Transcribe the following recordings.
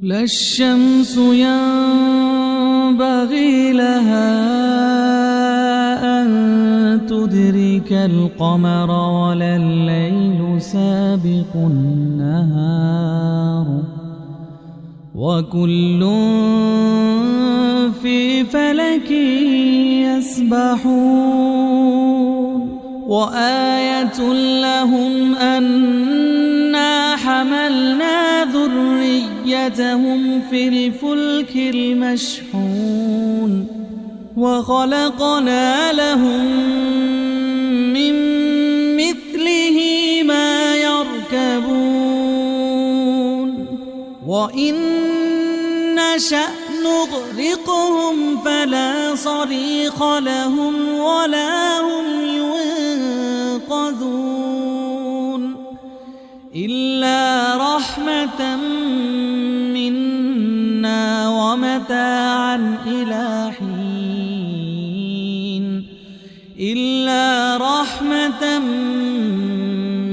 لا الشمس ينبغي لها أن تدرك القمر ولا الليل سابق النهار وكل في فلك يسبحون وآية لهم أنا حملنا ذريتهم في الفلك المشحون وخلقنا لهم من مثله ما يركبون وإن نشأ نغرقهم فلا صريخ لهم ولا هم ينقذون إلا رحمة منا ومتاعا إلى حين إلا رحمة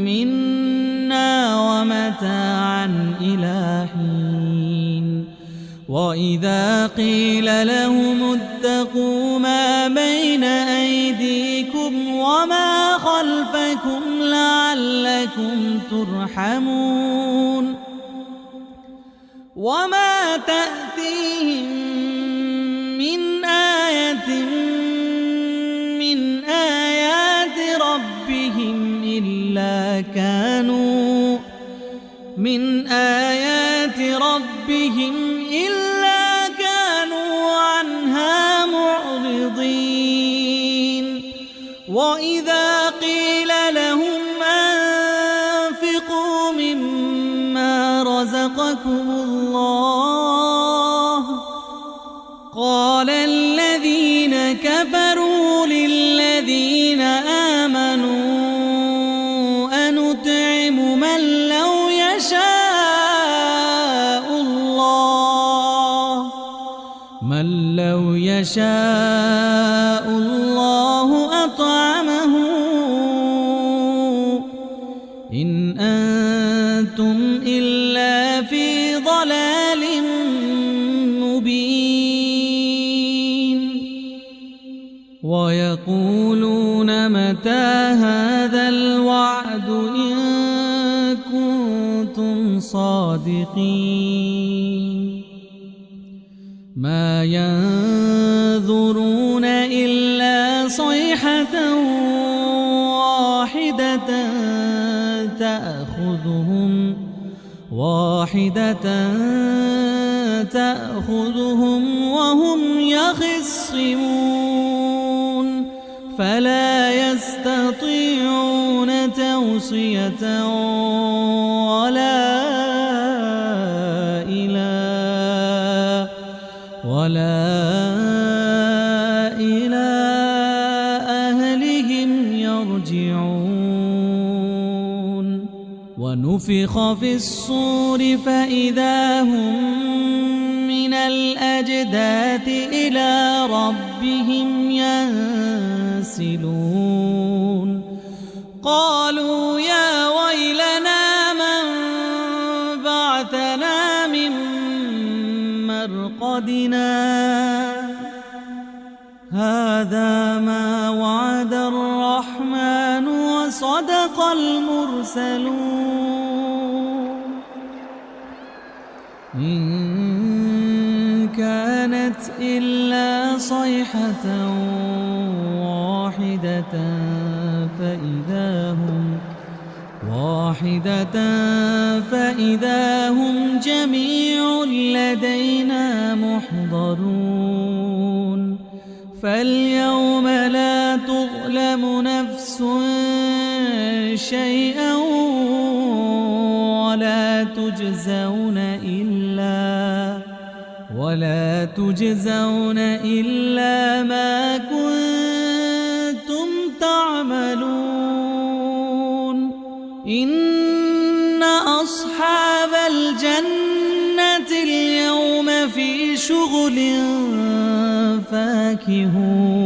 منا ومتاعا إلى حين وإذا قيل لهم اتقوا ما بين أيديكم وما خلفكم لعلكم ترحمون وما تأتيهم من آية من آيات ربهم إلا كانوا عنها معرضين وإذا قيل لهم أنفقوا مما رزقكم الله قال الذين كفروا للذين آمنوا أنطعم من لو يشاء الله أطعمه إن أنتم إلا في ضلال مبين ويقولون متى هذا الوعد إن كنتم صادقين ما ينظرون إلا صيحة واحدة تأخذهم وهم يخصمون فلا يستطيعون توصية ولا إلى أهلهم يرجعون ونفخ في الصور فإذا هم من الأجداث إلى ربهم ينسلون قالوا يا ويلنا من بعثنا من مرقدنا هذا ما وعد الرحمن وصدق المرسلون إن كانت إلا صيحة فإذا هم جميع لدينا محضرون فاليوم لا تظلم نفس شيئا ولا تجزون إلا ما كنتم تعملون إن أصحاب الجنة اليوم في شغل فاكهون